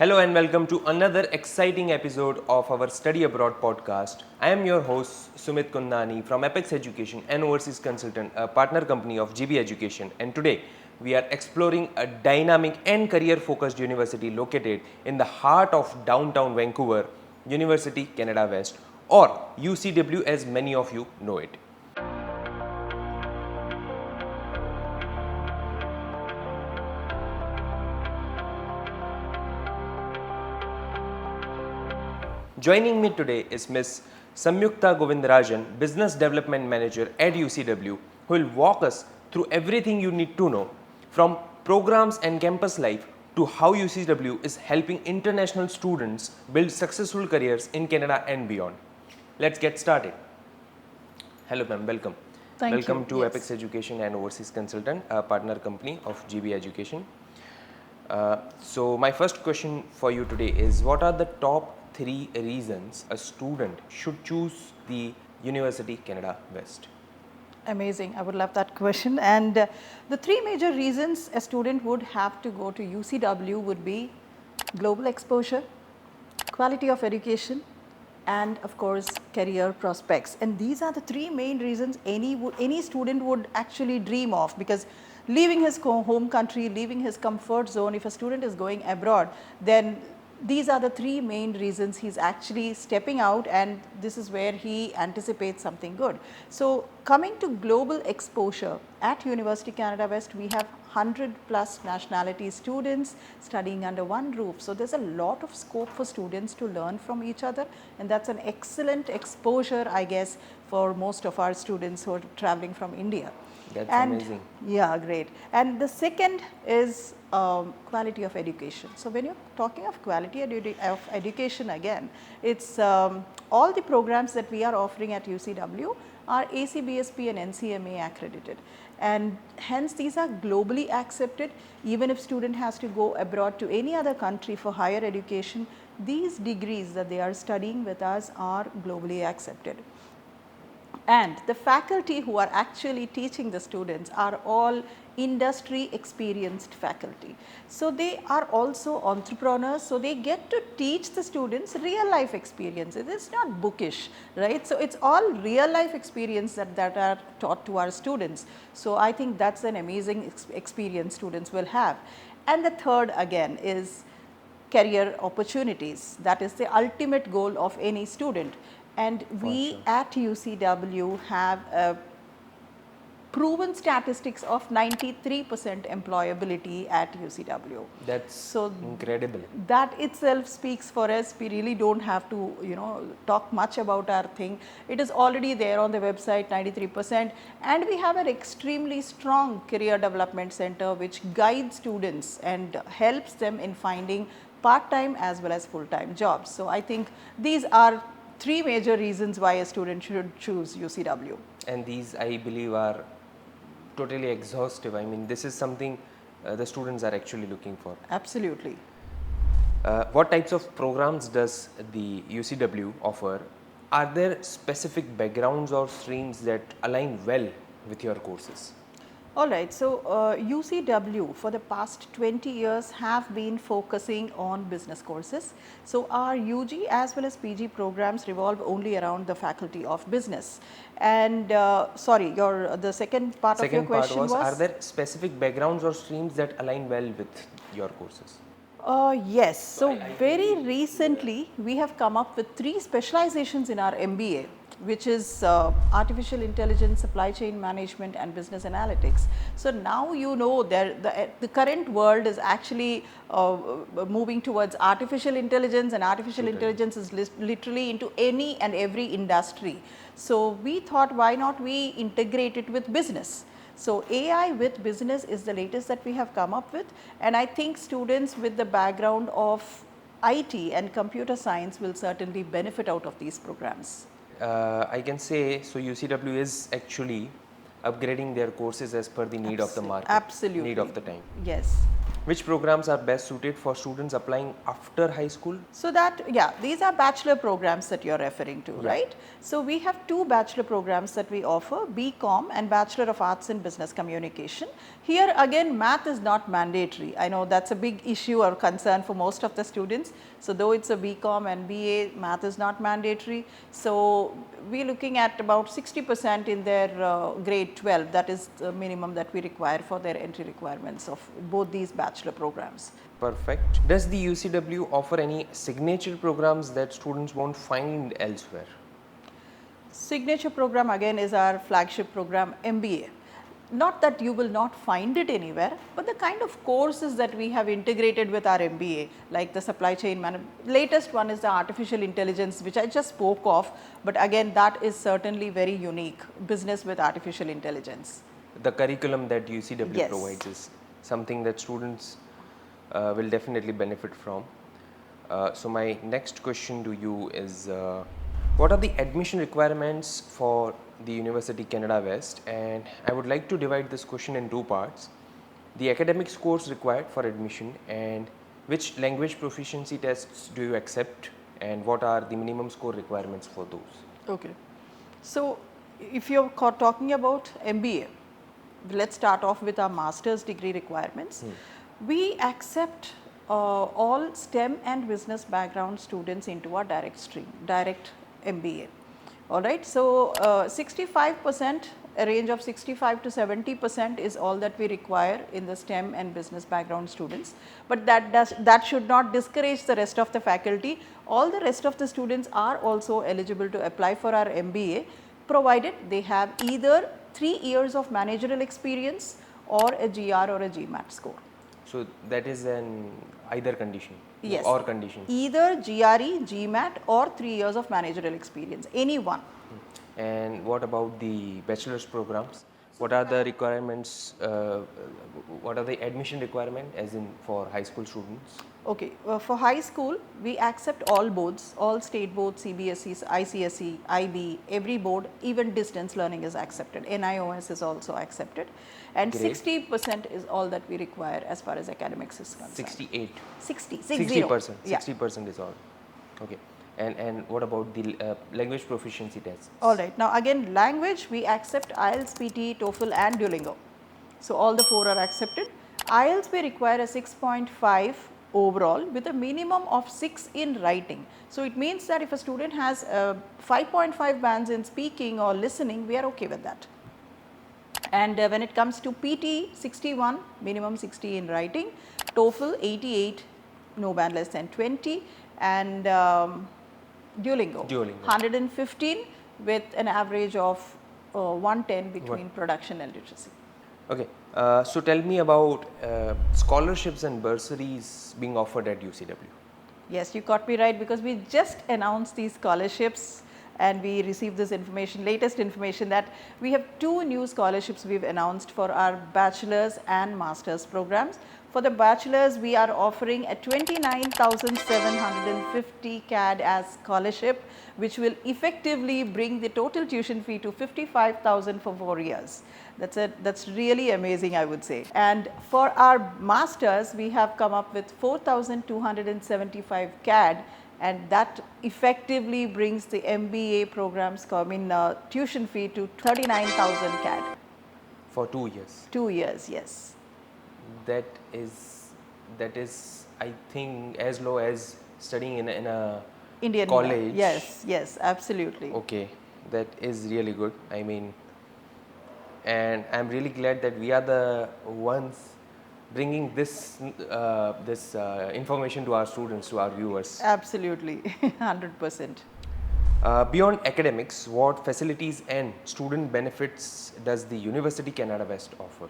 Hello and welcome to another exciting episode of our Study Abroad podcast. I am your host Sumit Kundani from Apex Education and Overseas Consultant, a partner company of GB Education, and today we are exploring a dynamic and career-focused university located in the heart of downtown Vancouver, University Canada West, or UCW as many of you know it. Joining me today is Ms. Samyuktha Govindarajan, Business Development Manager at UCW, who will walk us through everything you need to know, from programs and campus life to how UCW is helping international students build successful careers in Canada and beyond. Let's get started. Hello ma'am, welcome. Thank welcome you. to Yes. Apex Education and Overseas Consultant, a partner company of GB Education. So my first question for you today is, what are the top 3 reasons a student should choose the University Canada West? Amazing. I would love that question. And the 3 major reasons a student would have to go to UCW would be global exposure, quality of education, and of course career prospects. And these are the 3 main reasons any student would actually dream of, because leaving his home country, leaving his comfort zone, if a student is going abroad, then these are the 3 main reasons he's actually stepping out, and this is where he anticipates something good. So coming to global exposure, at University Canada West we have 100 plus nationality students studying under one roof. So there's a lot of scope for students to learn from each other, and that's an excellent exposure, I guess, for most of our students who are traveling from India. That's amazing. Yeah, great. And the second is quality of education. So when you're talking of quality of education, again, it's all the programs that we are offering at UCW are ACBSP and NCMA accredited, and hence these are globally accepted. Even if student has to go abroad to any other country for higher education, these degrees that they are studying with us are globally accepted. And the faculty who are actually teaching the students are all industry experienced faculty. So they are also entrepreneurs, so they get to teach the students real life experiences. It's not bookish, right? So it's all real life experience that are taught to our students. So I think that's an amazing experience students will have. And the third again is career opportunities. That is the ultimate goal of any student. And we at UCW have a proven statistics of 93% employability at UCW. That's so incredible. That itself speaks for us. We really don't have to, talk much about our thing. It is already there on the website, 93%. And we have an extremely strong career development center which guides students and helps them in finding part-time as well as full-time jobs. So I think these are 3 major reasons why a student should choose UCW. And these, I believe, are totally exhaustive. I mean, this is something the students are actually looking for. Absolutely. What types of programs does the UCW offer? Are there specific backgrounds or streams that align well with your courses? All right, so UCW for the past 20 years have been focusing on business courses. So our UG as well as PG programs revolve only around the faculty of business. And the second part of your question was, are there specific backgrounds or streams that align well with your courses? Yes, so very recently we have come up with 3 specializations in our MBA, which is artificial intelligence, supply chain management, and business analytics. So now the current world is actually moving towards artificial intelligence, and artificial intelligence is literally into any and every industry. So we thought, why not we integrate it with business? So AI with business is the latest that we have come up with, and I think students with the background of IT and computer science will certainly benefit out of these programs. I can say, so UCW is actually upgrading their courses as per the need of the market, Absolutely. need of the time. Yes. Which programs are best suited for students applying after high school? So that, yeah, these are bachelor programs that you are referring to, Yeah. right? So we have two bachelor programs that we offer, BCom and Bachelor of Arts in Business Communication. Here again, math is not mandatory. I know that's a big issue or concern for most of the students. So though it's a BCom and BA, math is not mandatory. So we're looking at about 60% in their grade 12. That is the minimum that we require for their entry requirements of both these bachelor programs. Perfect. Does the UCW offer any signature programs that students won't find elsewhere? Signature program again is our flagship program, MBA. Not that you will not find it anywhere, but the kind of courses that we have integrated with our MBA, like the supply chain latest one is the artificial intelligence, which I just spoke of, but again that is certainly very unique, business with artificial intelligence. The curriculum that UCW Yes. provides is something that students will definitely benefit from. So my next question to you is, what are the admission requirements for the University Canada West? And I would like to divide this question in two parts. The academic scores required for admission, and which language proficiency tests do you accept, and what are the minimum score requirements for those? Okay. So if you're talking about MBA, let's start off with our master's degree requirements. We accept all STEM and business background students into our direct stream, direct MBA. All right. So 65%, a range of 65 to 70% is all that we require in the STEM and business background students. But that should not discourage the rest of the faculty. All the rest of the students are also eligible to apply for our MBA, provided they have either 3 years of managerial experience or a GR or a GMAT score. So that is an either condition. Yes. Or condition. Either GRE, GMAT or 3 years of managerial experience, any one. And what about the bachelor's programs? What are the requirements, what are the admission requirement as in for high school students? Okay, for high school, we accept all boards, all state boards, CBSE, ICSE, IB, every board, even distance learning is accepted. NIOS is also accepted. And Great. 60% is all that we require as far as academics is concerned. 68. 60%. Yeah. 60% is all. Okay. And what about the language proficiency tests? All right. Now again, language, we accept IELTS, PT, TOEFL and Duolingo. So all the four are accepted. IELTS, we require a 6.5 overall with a minimum of 6 in writing. So it means that if a student has 5.5 bands in speaking or listening, we are okay with that. And when it comes to PT, 61, minimum 60 in writing, TOEFL 88, no band less than 20, and Duolingo 115 with an average of 110 between production and literacy. Okay. So tell me about scholarships and bursaries being offered at UCW. Yes, you got me right, because we just announced these scholarships and we received this information, latest information, that we have 2 new scholarships we've announced for our bachelor's and master's programs. For the bachelor's, we are offering a 29,750 CAD as scholarship, which will effectively bring the total tuition fee to 55,000 for 4 years. That's really amazing, I would say. And for our masters, we have come up with 4,275 CAD, and that effectively brings the MBA programs tuition fee to 39,000 CAD. For 2 years. 2 years, yes. That is I think as low as studying in a Indian college. Yes, absolutely. Okay, that is really good. I mean, and I'm really glad that we are the ones bringing this information to our students, to our viewers. Absolutely, 100%. Beyond academics, what facilities and student benefits does the University Canada West offer?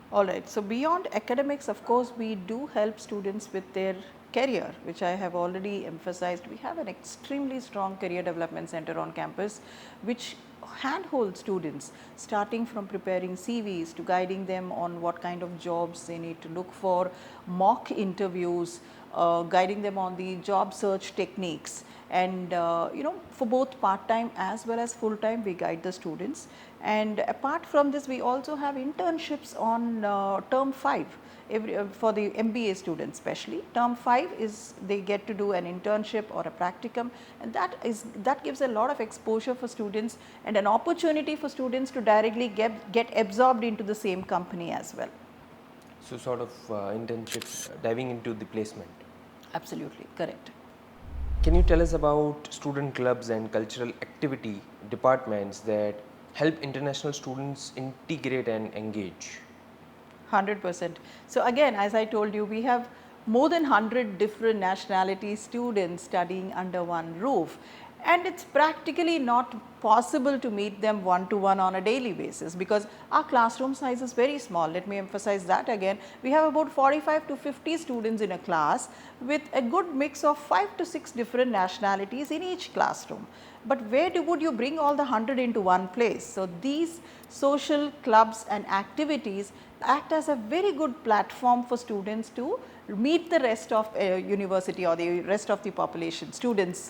All right. So beyond academics, of course, we do help students with their career, which I have already emphasized. We have an extremely strong career development center on campus, which handholds students, starting from preparing CVs to guiding them on what kind of jobs they need to look for, mock interviews, guiding them on the job search techniques. And for both part-time as well as full-time, we guide the students. And apart from this, we also have internships on term 5. for the MBA students especially. Term 5 is they get to do an internship or a practicum, and that gives a lot of exposure for students and an opportunity for students to directly get absorbed into the same company as well. So sort of internship, diving into the placement. Absolutely correct. Can you tell us about student clubs and cultural activity departments that help international students integrate and engage? 100%. So again, as I told you, we have more than 100 different nationality students studying under one roof, and it's practically not possible to meet them one to one on a daily basis because our classroom size is very small. Let me emphasize that again. We have about 45 to 50 students in a class with a good mix of 5 to 6 different nationalities in each classroom. But where would you bring all the 100 into one place? So these social clubs and activities act as a very good platform for students to meet the rest of university or the rest of the population, students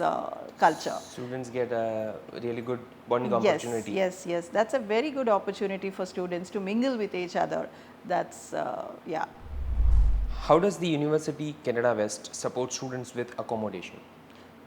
culture. Students get a really good bonding Yes, opportunity. yes, that's a very good opportunity for students to mingle with each other. That's yeah. How does the University Canada West support students with accommodation?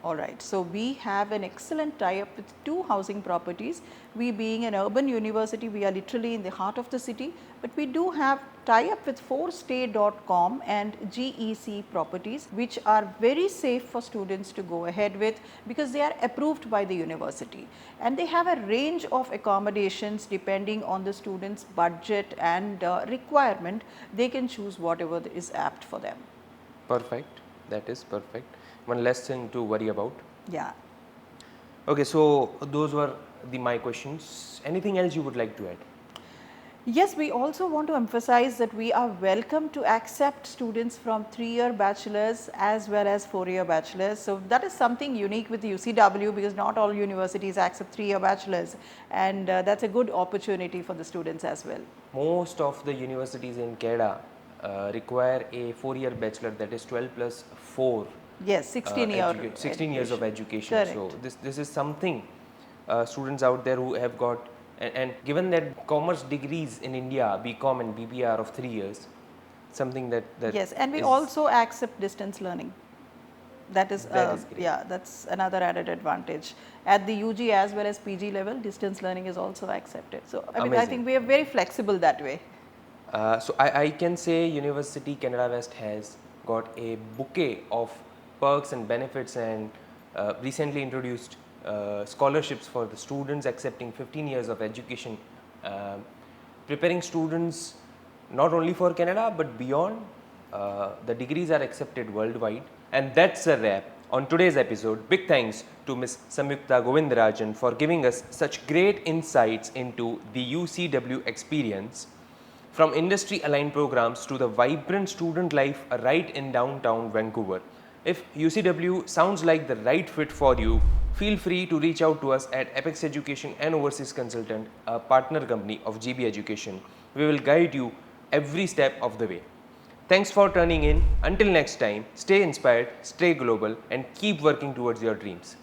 Alright, so we have an excellent tie-up with 2 housing properties. We being an urban university, we are literally in the heart of the city, but we do have tie-up with 4stay.com and GEC properties, which are very safe for students to go ahead with because they are approved by the university. And they have a range of accommodations depending on the student's budget and requirement. They can choose whatever is apt for them. Perfect, that is perfect. One less thing to worry about. Yeah. Okay, so those were my questions. Anything else you would like to add? Yes, we also want to emphasize that we are welcome to accept students from 3-year bachelors as well as 4-year bachelors. So that is something unique with the UCW because not all universities accept 3-year bachelors, and that's a good opportunity for the students as well. Most of the universities in Canada require a 4-year bachelor, that is 12 plus 4. Yes, 16 years of education. Correct. So this is something students out there who have got, and given that commerce degrees in India, BCom and BBA are of 3 years, something that yes, and we also accept distance learning. That is great. yeah, that's another added advantage. At the UG as well as PG level, distance learning is also accepted. So I mean, I think we are very flexible that way. So I can say University Canada West has got a bouquet of perks and benefits, and recently introduced scholarships for the students, accepting 15 years of education, preparing students not only for Canada but beyond. The degrees are accepted worldwide. And that's a wrap on today's episode. Big thanks to Ms. Samyuktha Govindarajan for giving us such great insights into the UCW experience, from industry aligned programs to the vibrant student life right in downtown Vancouver. If UCW sounds like the right fit for you, feel free to reach out to us at Apex Education and Overseas Consultant, a partner company of GB Education. We will guide you every step of the way. Thanks for tuning in. Until next time, stay inspired, stay global, and keep working towards your dreams.